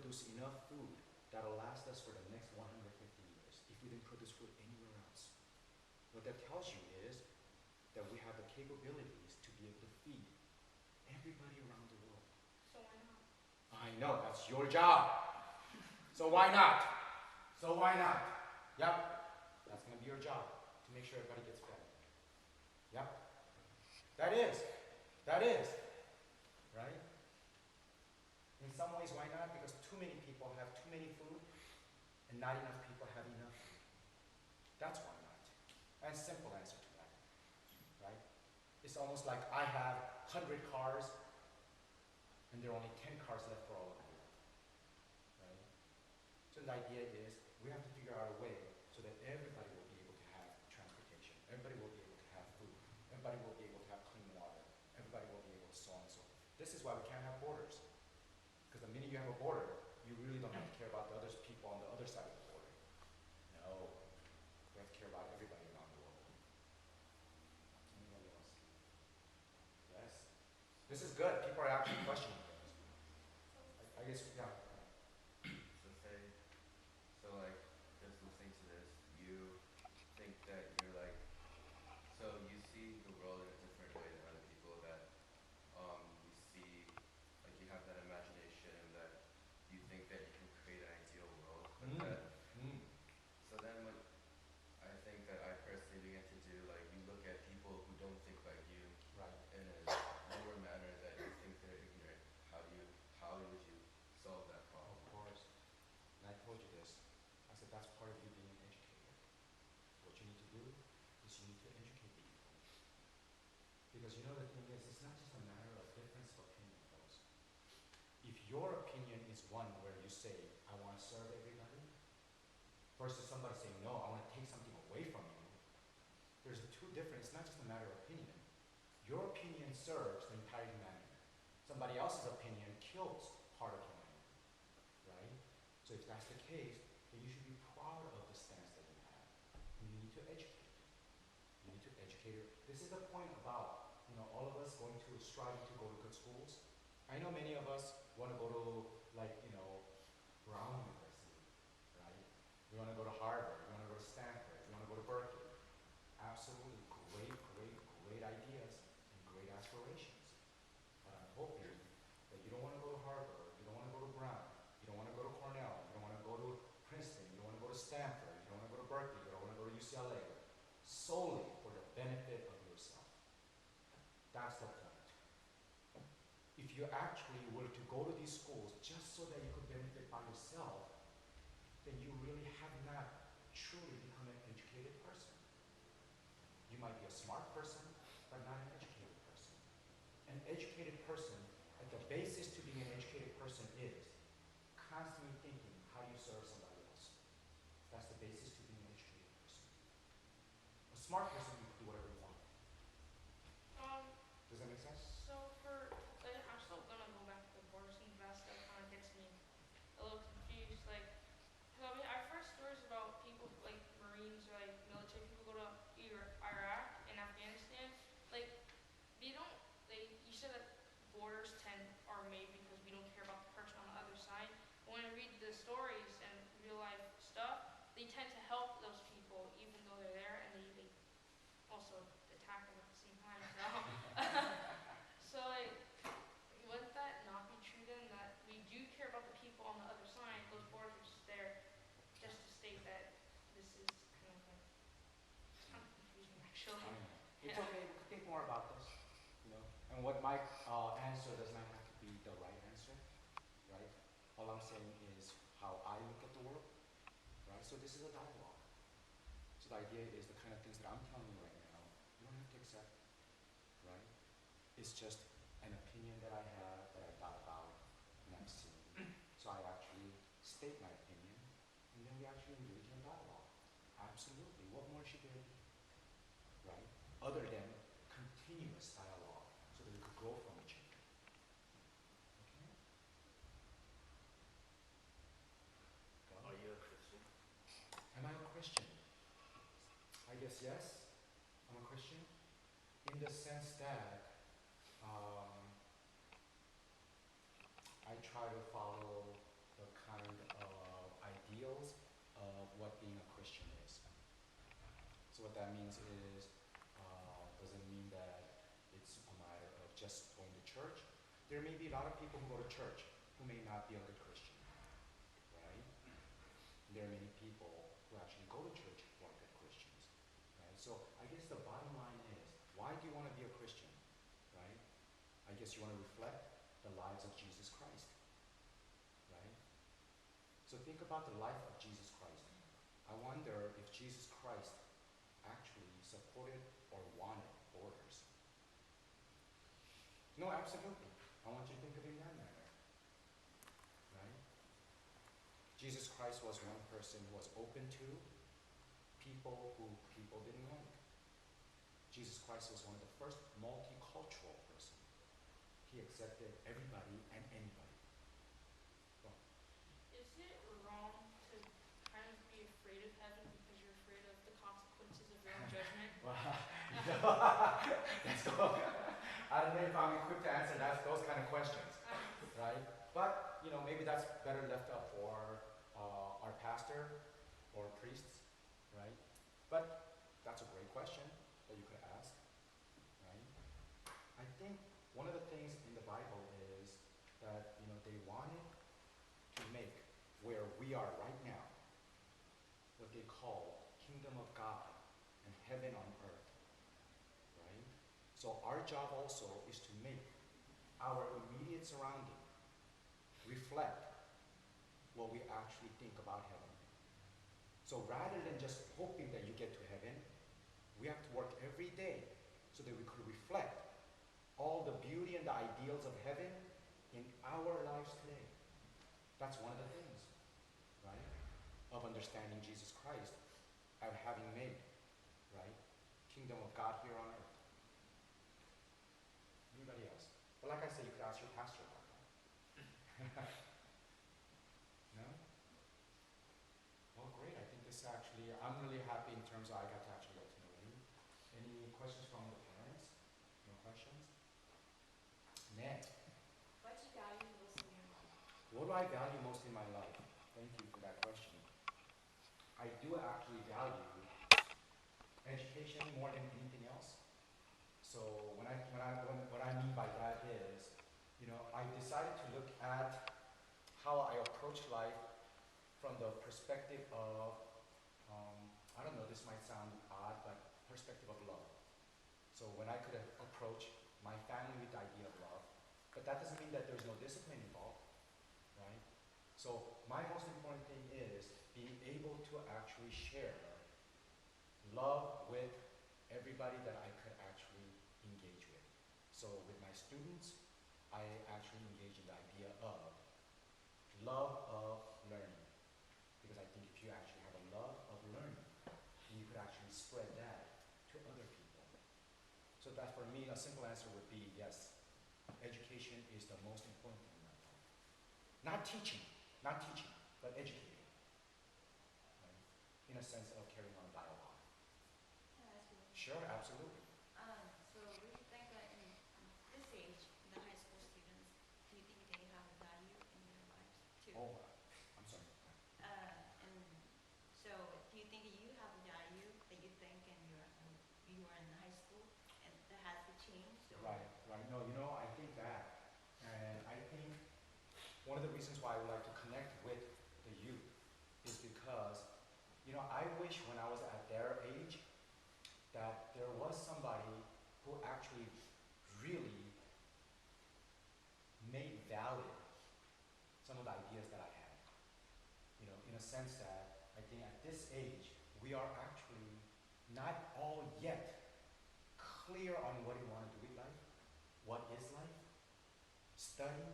produce enough food that'll last us for the next 150 years if we didn't produce food anywhere else. What that tells you is that we have the capabilities to be able to feed everybody around the world. So why not? I know, that's your job. So why not? So why not? Yep, that's going to be your job, to make sure everybody gets fed. Yep, that is, right? In some ways, why not? Because too many people have too many food, and not enough people have enough food. That's why not. And simple answer to that, right? It's almost like I have 100 cars, and there are only 10 cars left for all of you, right? So the idea is we have to figure out a way so that everybody will be able to have transportation, everybody will be able to have food, everybody will be able to have clean water, everybody will be able to so on and so forth. This is why we can't have borders. Because the minute you have a border, you really don't have to care about the other people on the other side of the border. No, we have to care about everybody around the world. Anybody else? Yes. This is good. People are actually questioning things. I guess, yeah. So say, so like, just listening to this, you think that you're like, so you see the world in a different way than other people, that you see, like you have that imagination that you think that you can create an ideal world, but that, so then what I think that I personally begin to do, like you look at people who don't think like you Right. in a lower manner, that you think they're ignorant. How would you solve that problem? Of course. And I told you this. I said that's part of you being an educator. What you need to do is you need to educate people. Because you know the thing is, it's not just a matter of difference of opinion, folks. If your opinion is one where you say, I want to serve everybody, versus somebody saying, no, I want to take something away from you, there's two different, it's not just a matter of opinion. Your opinion serves the entire humanity. Somebody else's opinion kills part of humanity, right? So if that's the case, then you should be proud of the stance that you have. And you need to educate. You need to educate her. This is the point about, all of us striving to go to good schools. I know many of us want to go to, Brown University, right? We want to go to Harvard, we want to go to Stanford, we want to go to Berkeley. Absolutely great, great, great ideas and great aspirations. But I'm hoping that you don't want to go to Harvard, you don't want to go to Brown, you don't want to go to Cornell, you don't want to go to Princeton, you don't want to go to Stanford, you don't want to go to Berkeley, you don't want to go to UCLA, solely for the benefit of yourself. That's the point. If you actually were to go to these schools just so that you could benefit by yourself, then you really have not truly become an educated person. You might be a smart person, but not an educated person. An educated person, at the basis to being an educated person is constantly thinking, how do you serve somebody else? That's the basis to being an educated person. A smart person, you can do whatever you want. Does that make sense? So I'm still gonna go back to the border since that still kind of gets me a little confused. Like, cause I've heard stories about people like Marines or like military people go to Iraq and Afghanistan. Like, they don't. You said that borders are made because we don't care about the person on the other side. But when I read the stories and real life stuff, they tend to help those people even though they're there, and they also attack them at the same time. So like, wouldn't that not be true then? That we do care about the people on the other side. Those borders are just there, just to state that this is kind of like, it's kind of confusing actually. I know. It's okay. We can think more about this. And what my answer does not have to be the right answer, right? All I'm saying is how I look at the world, right? So this is a dialogue. So the idea is the kind of things that I'm telling you right now, you don't have to accept, right? It's just an opinion that I have, that I thought about, and I've seen. So I actually state my opinion, and then we actually engage in a dialogue. Absolutely. What more should there be, right? Other than continuous dialogue, so that we could grow from each other. Okay? Are you a Christian? Am I a Christian? I guess yes. I'm a Christian in the sense that I try to follow the what being a Christian is. So what that means is, doesn't mean that it's a matter of just going to church. There may be a lot of people who go to church who may not be a good Christian, right? There are many people who actually go to church who are good Christians, right? So I guess the bottom line is, why do you want to be a Christian, right? I guess you want to reflect the lives of Jesus Christ, right? So think about the life of Jesus Christ. I wonder if Jesus Christ actually supported or wanted borders. No, absolutely. I want you to think of it in that manner, right? Jesus Christ was one person who was open to people who people didn't like. Jesus Christ was one of the first multicultural person. He accepted everybody and anybody. Well, Is it wrong to kind of be afraid of heaven because you're afraid of the consequences of your own judgment? let's go. I don't know if I'm equipped to answer those kind of questions, right? But maybe that's better left up for our pastor or priests, right? But that's a great question that you could ask, right? I think one of the things in the Bible is that they wanted to make where we are right now what they call kingdom of God and heaven on earth, right? So our job also is to make our immediate surrounding reflect what we actually think about heaven. So rather than just hoping that you get to heaven, we have to work every day so that we could reflect all the beauty and the ideals of heaven in our lives today. That's one of the things, right, of understanding Jesus Christ and having made, right, kingdom of God here on earth. Anybody else? But like I said, you could ask your pastor about that. No? Well, great. I think this actually, I'm really happy in terms of I got to actually get to know you. Any questions from the parents? No questions? Ned, What do you value most in your life? what do I value most in my life? Thank you for that question. I do actually value education more than anything else. So what I mean by that is, I decided to look at how I approach life from the perspective of, I don't know, this might sound odd, but perspective of love. So when I could approach my family with the idea of love, but that doesn't mean that there's no discipline involved, right? So my most important thing is being able to actually share love with everybody that I could actually engage with. So with my students, I actually engage in the idea of love of learning. Because I think if you actually have a love of learning, you could actually spread that to other people. So that for me, a simple answer would be yes, education is the most important thing in my life. Not teaching, but educating, right? In a sense of carrying on dialogue. Can I ask you one? Sure, absolutely. So what do you think in this age, the high school students, do you think they have a value in their lives too? Oh, I'm sorry. And so do you think you have a value that you think in you were in high school and that has to change? Or? Right. No, I think that. And I think one of the reasons why I would like to connect with the youth is because, I wish when I was at their age that there was somebody who actually really made valid some of the ideas that I had. In a sense that I think at this age, we are actually not all yet clear on what we want to do with life, what is life, study.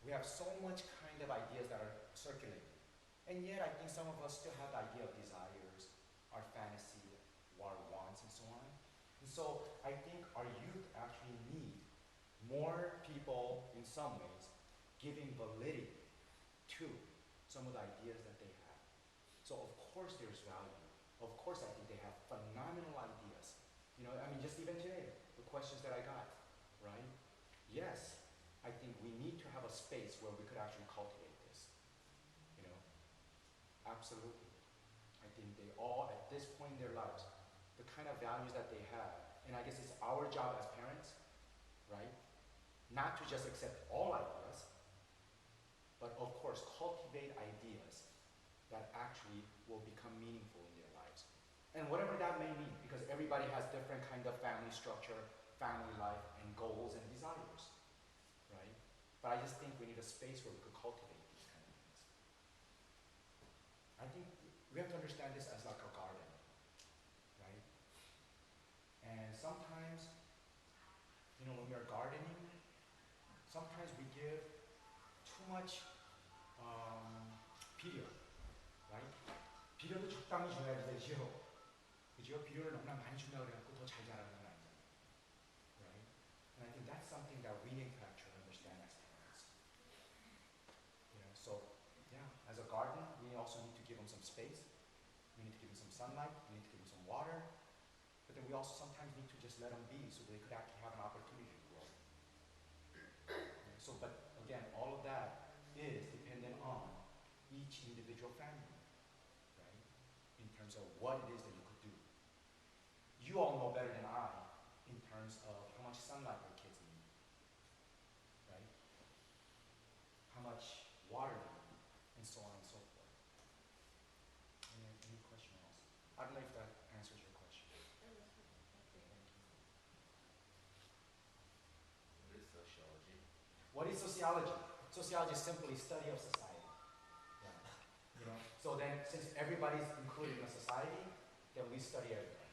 We have so much kind of ideas that are circulating. And yet I think some of us still have the idea of desires, our fantasy, our wants, and so on. And so I think our youth actually need more people, in some ways, giving validity to some of the ideas that they have. So of course there's value. Of course I think they have phenomenal ideas. Just even today, the questions that I got, right? Yes, I think we need to have a space where we could actually cultivate this. Absolutely. think they all, at this point in their lives, the kind of values that they have, and I guess it's our job as parents, right? Not to just accept all ideas, but of course cultivate ideas that actually will become meaningful in their lives. And whatever that may mean, because everybody has different kind of family structure, family life, and goals and desires, right? But I just think we need a space where we could cultivate these kind of things. I think we have to understand this as like a garden, right? And sometimes, when we are gardening, sometimes we give too much 필요, right? 비료도 적당히 줘야 되죠. 그죠? 비료를 너무나 많이 준다고 그래갖고 더 잘 자라는 건 아니잖아요. Right? And I think that's something that we need to actually understand as parents. So yeah, as a garden, we also need to give them some space. We need to give them some sunlight. We need to give them some water. But then we also sometimes need to just let them be so they could actually have an opportunity to grow. But again, all of that is dependent on each individual family, right? In terms of what it is that you could do. You all know better than I in terms of how much sunlight your kids need, right? How much water they need, and so on and so forth. Any question else? I don't know if that answers your question. That was good. Thank you. Thank you. What is sociology? What is sociology? Sociology is simply study of society. Yeah. So then, since everybody's included in a society, then we study everything.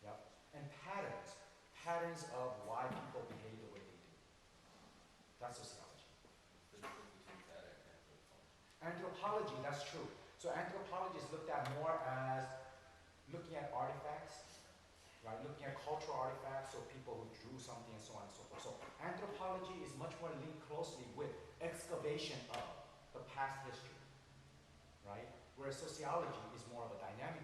Yep. And patterns of why people behave the way they do. That's sociology. What's the difference between that and anthropology? Anthropology, that's true. So anthropology is looked at more as looking at artifacts, right? Looking at cultural artifacts, so people who drew something and so on and so forth. So anthropology is much more linked closely with excavation of the past history, right? Whereas sociology is more of a dynamic